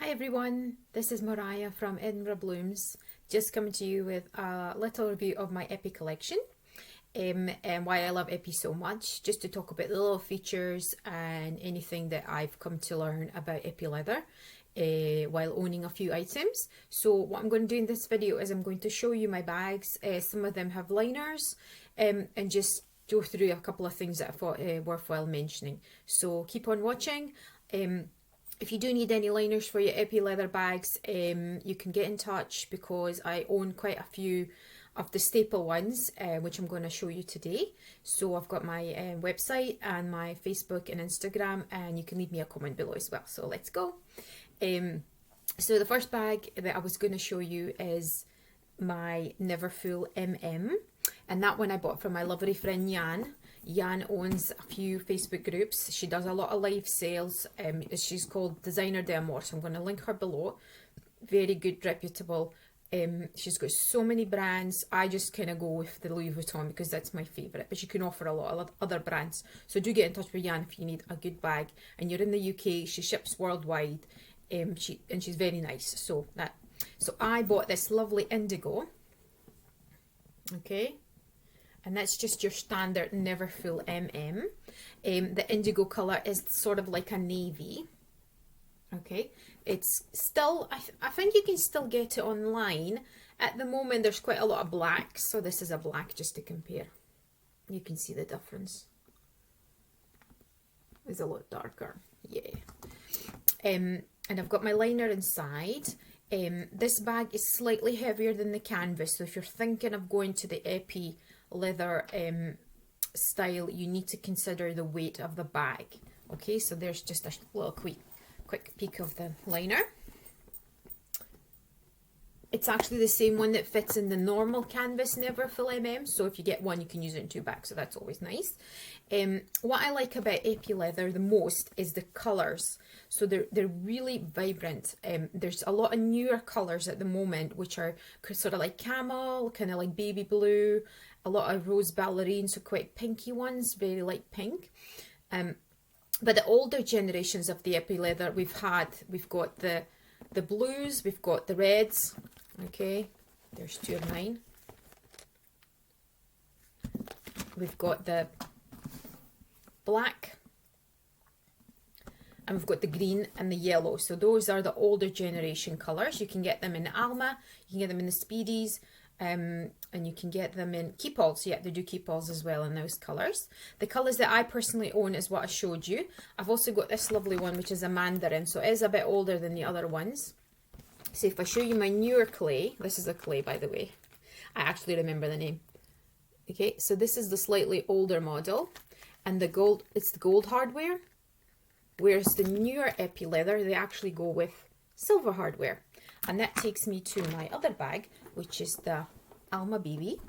Hi everyone, this is Moria from Edinburghblooms, just coming to you with a little review of my Epi collection and why I love Epi so much, just to talk about the little features and anything that I've come to learn about Epi leather while owning a few items. So what I'm going to do in this video is I'm going to show you my bags. Some of them have liners and just go through a couple of things that I thought worthwhile mentioning. So keep on watching. If you do need any liners for your Epi leather bags, you can get in touch because I own quite a few of the staple ones, which I'm going to show you today. So I've got my website and my Facebook and Instagram, and you can leave me a comment below as well. So let's go. So the first bag that I was going to show you is my Neverfull MM, and that one I bought from my lovely friend Jan. Jan owns a few Facebook groups. She does a lot of live sales. She's called Designer De Amore, so I'm going to link her below. Very good, reputable. She's got so many brands. I just kind of go with the Louis Vuitton because that's my favourite, but she can offer a lot of other brands. So do get in touch with Jan if you need a good bag and you're in the UK. She ships worldwide, she's very nice. So I bought this lovely indigo. Okay. And that's just your standard Neverfull MM. The indigo colour is sort of like a navy. Okay, it's still, I think you can still get it online. At the moment there's quite a lot of black, so this is a black just to compare. You can see the difference. It's a lot darker, yeah. And I've got my liner inside. This bag is slightly heavier than the canvas, so if you're thinking of going to the Epi leather style, you need to consider the weight of the bag. Okay, so there's just a little quick peek of the liner. It's actually the same one that fits in the normal canvas Neverfull MM, so if you get one you can use it in two bags, so that's always nice. What I like about Epi leather the most is the colours. So they're really vibrant. There's a lot of newer colours at the moment which are sort of like camel, kind of like baby blue, a lot of rose ballerine, so quite pinky ones, very light pink. But the older generations of the Epi leather we've got the blues, we've got the reds. Okay, there's two of mine. We've got the black, and we've got the green and the yellow. So those are the older generation colours. You can get them in Alma, you can get them in the Speedies, and you can get them in keepalls. Yeah, they do keepalls as well in those colours. The colours that I personally own is what I showed you. I've also got this lovely one which is a mandarin, so it is a bit older than the other ones. So if I show you my newer clay, this is a clay by the way, I actually remember the name. Okay, so this is the slightly older model, and the gold, it's the gold hardware, whereas the newer Epi leather, they actually go with silver hardware. And that takes me to my other bag, which is the Alma BB,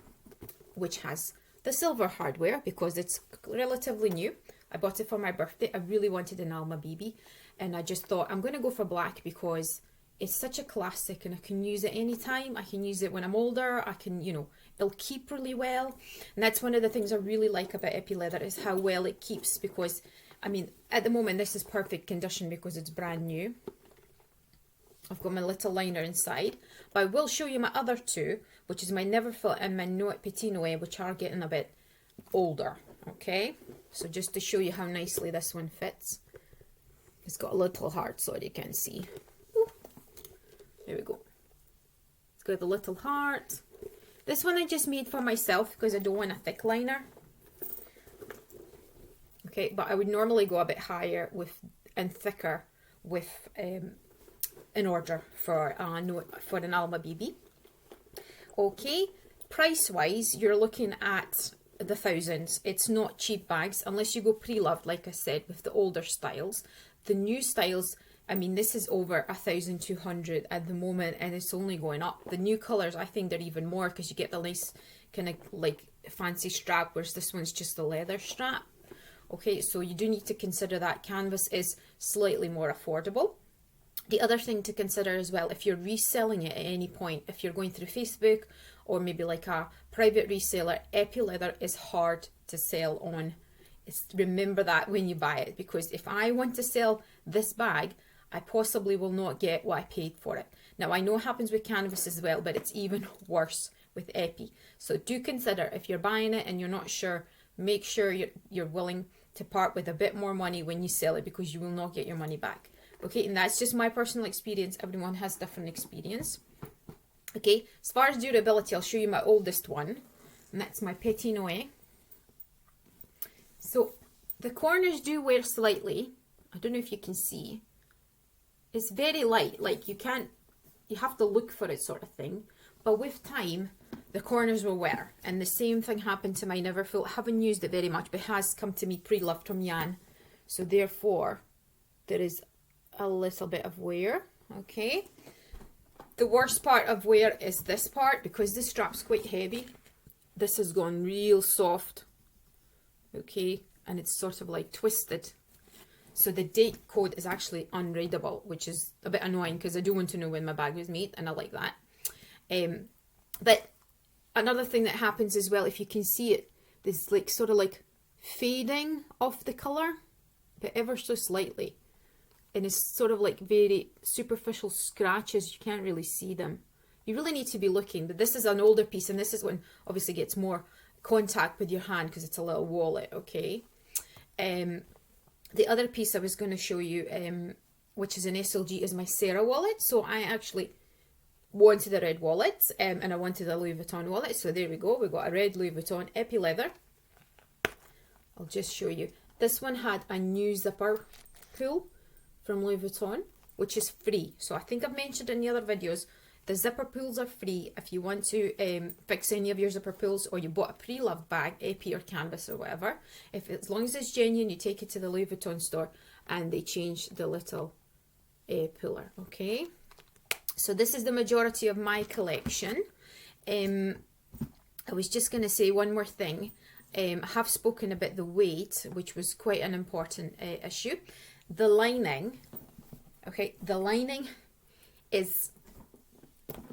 which has the silver hardware because it's relatively new. I bought it for my birthday. I really wanted an Alma BB, and I just thought I'm going to go for black because it's such a classic and I can use it anytime. I can use it when I'm older. I can, you know, it'll keep really well. And that's one of the things I really like about Epi leather is how well it keeps, because I mean, at the moment this is perfect condition because it's brand new. I've got my little liner inside, but I will show you my other two, which is my Neverfull and my Petit Noe, which are getting a bit older. Okay, so just to show you how nicely this one fits. It's got a little heart so you can see. Ooh. There we go. It's got the little heart. This one I just made for myself because I don't want a thick liner. Okay, but I would normally go a bit higher with and thicker with in order for an Alma BB. Okay, price wise you're looking at the thousands. It's not cheap bags unless you go pre-loved, like I said, with the older styles. The new styles, I mean, this is over 1,200 at the moment and it's only going up. The new colours, I think they're even more because you get the nice kind of like fancy strap, whereas this one's just the leather strap. Okay, so you do need to consider that canvas is slightly more affordable. The other thing to consider as well, if you're reselling it at any point, if you're going through Facebook or maybe like a private reseller, Epi leather is hard to sell on. Remember that when you buy it, because if I want to sell this bag, I possibly will not get what I paid for it. Now, I know it happens with canvas as well, but it's even worse with epi. So do consider, if you're buying it and you're not sure, make sure you're willing to part with a bit more money when you sell it, because you will not get your money back. Okay, and that's just my personal experience. Everyone has different experience. Okay, as far as durability, I'll show you my oldest one, and that's my Petit Noe. So the corners do wear slightly. I don't know if you can see. It's very light, like you have to look for it, sort of thing. But with time, the corners will wear. And the same thing happened to my Neverfull. I haven't used it very much, but it has come to me pre-loved from Jan. So therefore, there is a little bit of wear. Okay. The worst part of wear is this part, because the strap's quite heavy. This has gone real soft. Okay. And it's sort of like twisted. So the date code is actually unreadable, which is a bit annoying, because I do want to know when my bag was made, and I like that. But another thing that happens as well, if you can see it, there's like sort of like fading of the colour, but ever so slightly. And it's sort of like very superficial scratches. You can't really see them. You really need to be looking. But this is an older piece, and this is when obviously gets more contact with your hand, because it's a little wallet, okay? The other piece I was going to show you, which is an SLG, is my Sarah wallet. So I actually wanted a red wallet, and I wanted a Louis Vuitton wallet. So there we go. We got a red Louis Vuitton epi leather. I'll just show you. This one had a new zipper pull from Louis Vuitton, which is free. So I think I've mentioned in the other videos, the zipper pulls are free if you want to fix any of your zipper pulls, or you bought a pre-loved bag, epi or canvas or whatever. As long as it's genuine, you take it to the Louis Vuitton store and they change the little puller. Okay, so this is the majority of my collection. I was just going to say one more thing. I have spoken about the weight, which was quite an important issue. The lining, okay, the lining is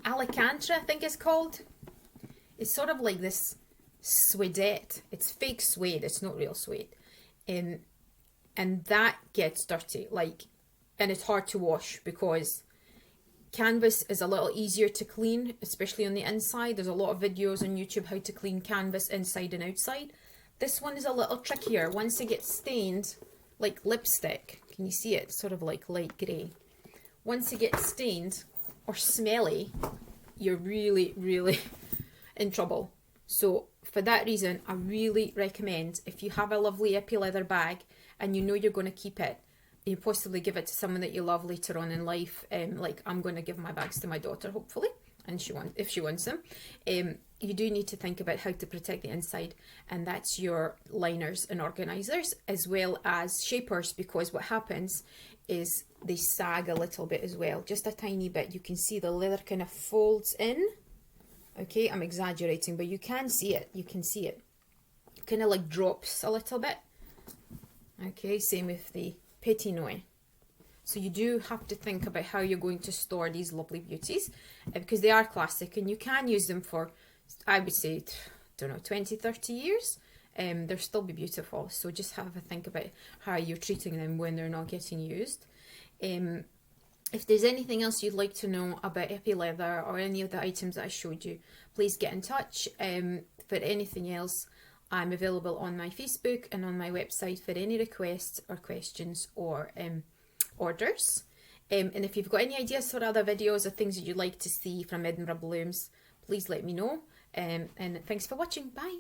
Alcantara, I think it's called. It's sort of like this suedette. It's fake suede, it's not real suede. And that gets dirty, like, and it's hard to wash, because canvas is a little easier to clean, especially on the inside. There's a lot of videos on YouTube how to clean canvas inside and outside. This one is a little trickier. Once it gets stained, like lipstick, can you see it? Sort of like light grey. Once it gets stained or smelly, you're really, really in trouble. So for that reason, I really recommend, if you have a lovely epi leather bag and you know you're going to keep it, you possibly give it to someone that you love later on in life. Like I'm going to give my bags to my daughter, hopefully, and if she wants them. You do need to think about how to protect the inside, and that's your liners and organisers, as well as shapers, because what happens is they sag a little bit as well, just a tiny bit. You can see the leather kind of folds in. Okay, I'm exaggerating, but you can see it. You can see it kind of like drops a little bit. Okay, same with the Petit Noe. So you do have to think about how you're going to store these lovely beauties, because they are classic and you can use them for, I would say, don't know, 20, 30 years. They'll still be beautiful. So just have a think about how you're treating them when they're not getting used. If there's anything else you'd like to know about epi leather or any of the items that I showed you, please get in touch. For anything else, I'm available on my Facebook and on my website for any requests or questions or orders. And if you've got any ideas for other videos or things that you'd like to see from Edinburgh Blooms, please let me know. And thanks for watching. Bye.